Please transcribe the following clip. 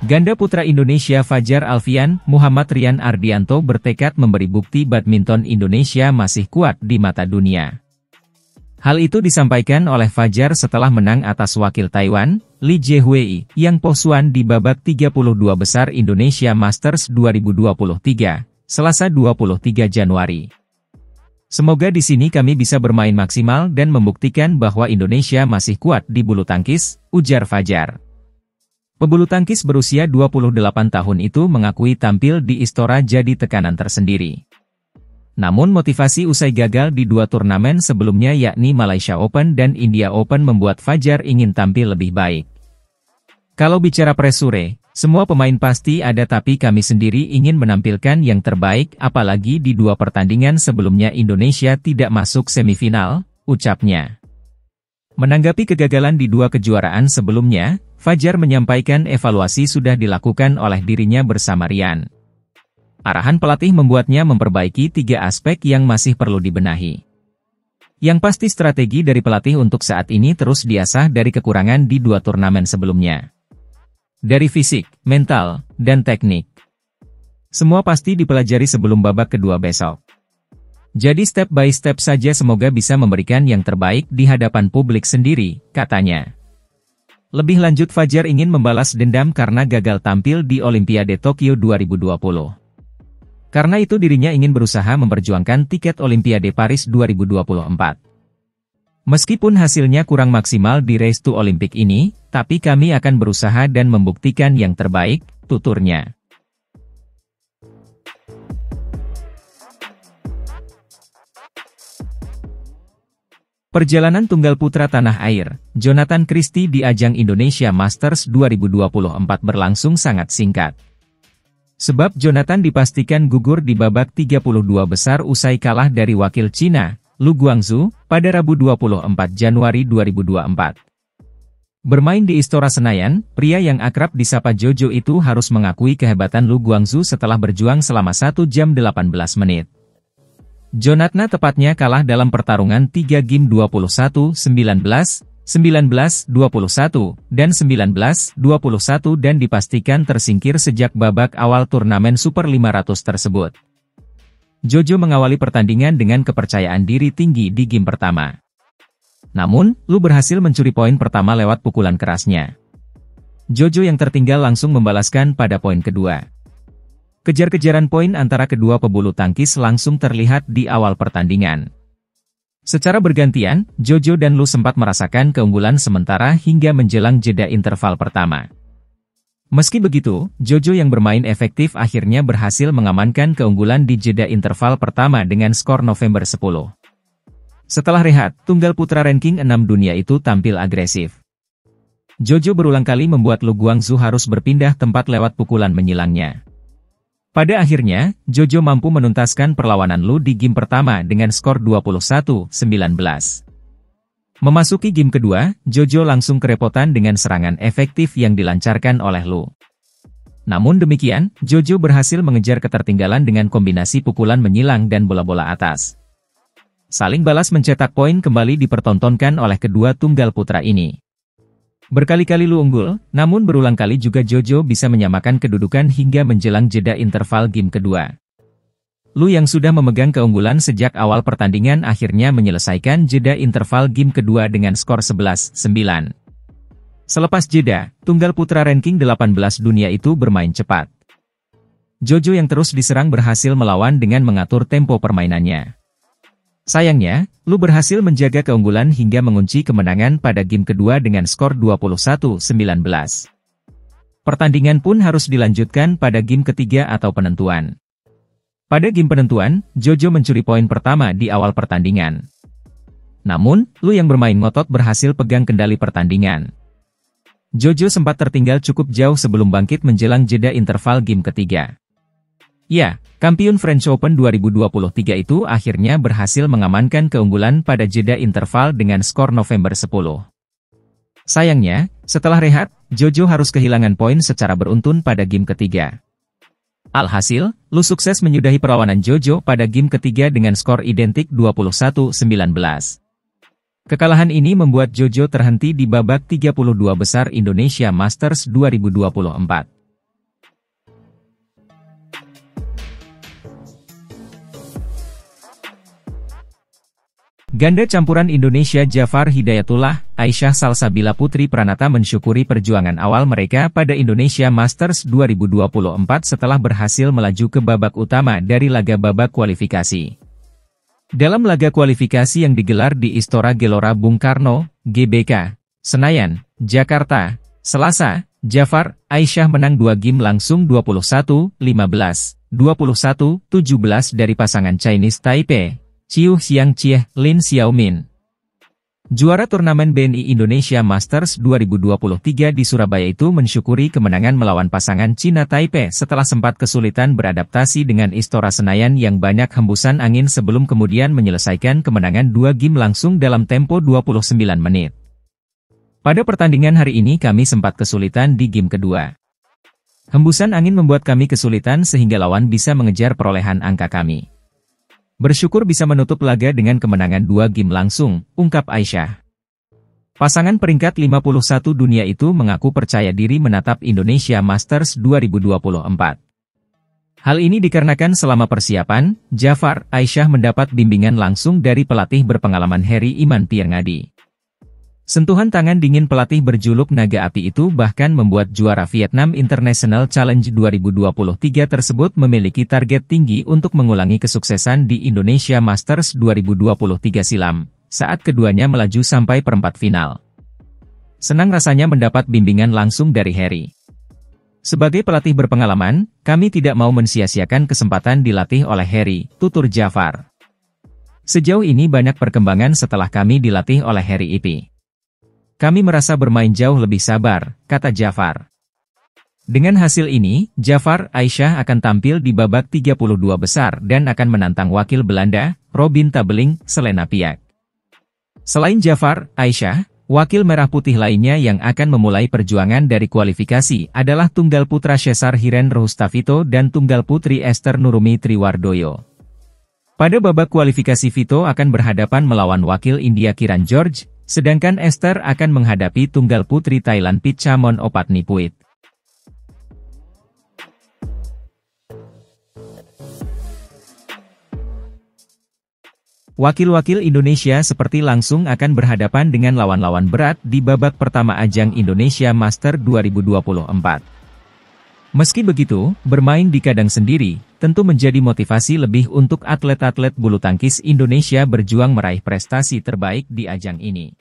Ganda putra Indonesia Fajar Alfian, Muhammad Rian Ardianto bertekad memberi bukti badminton Indonesia masih kuat di mata dunia. Hal itu disampaikan oleh Fajar setelah menang atas wakil Taiwan, Li Jiehui, yang posuan di babak 32 besar Indonesia Masters 2023, Selasa 23 Januari. Semoga di sini kami bisa bermain maksimal dan membuktikan bahwa Indonesia masih kuat di bulu tangkis, ujar Fajar. Pebulu tangkis berusia 28 tahun itu mengakui tampil di Istora jadi tekanan tersendiri. Namun motivasi usai gagal di dua turnamen sebelumnya yakni Malaysia Open dan India Open membuat Fajar ingin tampil lebih baik. Kalau bicara pressure, semua pemain pasti ada tapi kami sendiri ingin menampilkan yang terbaik apalagi di dua pertandingan sebelumnya Indonesia tidak masuk semifinal, ucapnya. Menanggapi kegagalan di dua kejuaraan sebelumnya, Fajar menyampaikan evaluasi sudah dilakukan oleh dirinya bersama Rian. Arahan pelatih membuatnya memperbaiki 3 aspek yang masih perlu dibenahi. Yang pasti strategi dari pelatih untuk saat ini terus diasah dari kekurangan di 2 turnamen sebelumnya. Dari fisik, mental, dan teknik. Semua pasti dipelajari sebelum babak kedua besok. Jadi step by step saja semoga bisa memberikan yang terbaik di hadapan publik sendiri, katanya. Lebih lanjut Fajar ingin membalas dendam karena gagal tampil di Olimpiade Tokyo 2020. Karena itu dirinya ingin berusaha memperjuangkan tiket Olimpiade Paris 2024. Meskipun hasilnya kurang maksimal di Race to Olympic ini, tapi kami akan berusaha dan membuktikan yang terbaik, tuturnya. Perjalanan tunggal putra tanah air, Jonathan Christie di ajang Indonesia Masters 2024 berlangsung sangat singkat. Sebab Jonathan dipastikan gugur di babak 32 besar usai kalah dari wakil Cina, Lu Guangzu, pada Rabu 24 Januari 2024. Bermain di Istora Senayan, pria yang akrab disapa Jojo itu harus mengakui kehebatan Lu Guangzu setelah berjuang selama 1 jam 18 menit. Jonathan tepatnya kalah dalam pertarungan 3 game 21-19, 19-21, dan 19-21 dan dipastikan tersingkir sejak babak awal turnamen Super 500 tersebut. Jojo mengawali pertandingan dengan kepercayaan diri tinggi di game pertama. Namun, Lu berhasil mencuri poin pertama lewat pukulan kerasnya. Jojo yang tertinggal langsung membalaskan pada poin kedua. Kejar-kejaran poin antara kedua pebulu tangkis langsung terlihat di awal pertandingan. Secara bergantian, Jojo dan Lu sempat merasakan keunggulan sementara hingga menjelang jeda interval pertama. Meski begitu, Jojo yang bermain efektif akhirnya berhasil mengamankan keunggulan di jeda interval pertama dengan skor November 10. Setelah rehat, tunggal putra ranking 6 dunia itu tampil agresif. Jojo berulang kali membuat Lu Guangzu harus berpindah tempat lewat pukulan menyilangnya. Pada akhirnya, Jojo mampu menuntaskan perlawanan Lu di game pertama dengan skor 21-19. Memasuki game kedua, Jojo langsung kerepotan dengan serangan efektif yang dilancarkan oleh Lu. Namun demikian, Jojo berhasil mengejar ketertinggalan dengan kombinasi pukulan menyilang dan bola-bola atas. Saling balas mencetak poin kembali dipertontonkan oleh kedua tunggal putra ini. Berkali-kali Lu unggul, namun berulang kali juga Jojo bisa menyamakan kedudukan hingga menjelang jeda interval game kedua. Lu yang sudah memegang keunggulan sejak awal pertandingan akhirnya menyelesaikan jeda interval game kedua dengan skor 11-9. Selepas jeda, tunggal putra ranking 18 dunia itu bermain cepat. Jojo yang terus diserang berhasil melawan dengan mengatur tempo permainannya. Sayangnya, Lu berhasil menjaga keunggulan hingga mengunci kemenangan pada game kedua dengan skor 21-19. Pertandingan pun harus dilanjutkan pada game ketiga atau penentuan. Pada game penentuan, Jojo mencuri poin pertama di awal pertandingan. Namun, Lu yang bermain ngotot berhasil pegang kendali pertandingan. Jojo sempat tertinggal cukup jauh sebelum bangkit menjelang jeda interval game ketiga. Ya, kampiun French Open 2023 itu akhirnya berhasil mengamankan keunggulan pada jeda interval dengan skor November 10. Sayangnya, setelah rehat, Jojo harus kehilangan poin secara beruntun pada game ketiga. Alhasil, Lu sukses menyudahi perlawanan Jojo pada game ketiga dengan skor identik 21-19. Kekalahan ini membuat Jojo terhenti di babak 32 besar Indonesia Masters 2024. Ganda campuran Indonesia Jafar Hidayatullah, Aisyah Salsabila Putri Pranata mensyukuri perjuangan awal mereka pada Indonesia Masters 2024 setelah berhasil melaju ke babak utama dari laga babak kualifikasi. Dalam laga kualifikasi yang digelar di Istora Gelora Bung Karno, GBK, Senayan, Jakarta, Selasa, Jafar, Aisyah menang 2 game langsung 21-15, 21-17 dari pasangan Chinese Taipei, Chiu Xiangqie, Lin Xiaomin. Juara turnamen BNI Indonesia Masters 2023 di Surabaya itu mensyukuri kemenangan melawan pasangan Cina Taipei setelah sempat kesulitan beradaptasi dengan Istora Senayan yang banyak hembusan angin sebelum kemudian menyelesaikan kemenangan 2 game langsung dalam tempo 29 menit. Pada pertandingan hari ini kami sempat kesulitan di game kedua. Hembusan angin membuat kami kesulitan sehingga lawan bisa mengejar perolehan angka kami. Bersyukur bisa menutup laga dengan kemenangan 2 game langsung, ungkap Aisyah. Pasangan peringkat 51 dunia itu mengaku percaya diri menatap Indonesia Masters 2024. Hal ini dikarenakan selama persiapan, Jafar, Aisyah mendapat bimbingan langsung dari pelatih berpengalaman Heri Iman Pierngadi. Sentuhan tangan dingin pelatih berjuluk Naga Api itu bahkan membuat juara Vietnam International Challenge 2023 tersebut memiliki target tinggi untuk mengulangi kesuksesan di Indonesia Masters 2023 silam, saat keduanya melaju sampai perempat final. Senang rasanya mendapat bimbingan langsung dari Heri. Sebagai pelatih berpengalaman, kami tidak mau mensia-siakan kesempatan dilatih oleh Heri, tutur Jafar. Sejauh ini banyak perkembangan setelah kami dilatih oleh Heri IP. Kami merasa bermain jauh lebih sabar, kata Jafar. Dengan hasil ini, Jafar, Aisyah akan tampil di babak 32 besar dan akan menantang wakil Belanda, Robin Tabeling, Selena Piak. Selain Jafar, Aisyah, wakil merah putih lainnya yang akan memulai perjuangan dari kualifikasi adalah tunggal putra Cesar Hiren Rustavito dan tunggal putri Esther Nurumi Triwardoyo. Pada babak kualifikasi Vito akan berhadapan melawan wakil India Kiran George, sedangkan Esther akan menghadapi tunggal putri Thailand Pitchamon Opatnipuit. Wakil-wakil Indonesia seperti langsung akan berhadapan dengan lawan-lawan berat di babak pertama ajang Indonesia Master 2024. Meski begitu, bermain di kandang sendiri tentu menjadi motivasi lebih untuk atlet-atlet bulu tangkis Indonesia berjuang meraih prestasi terbaik di ajang ini.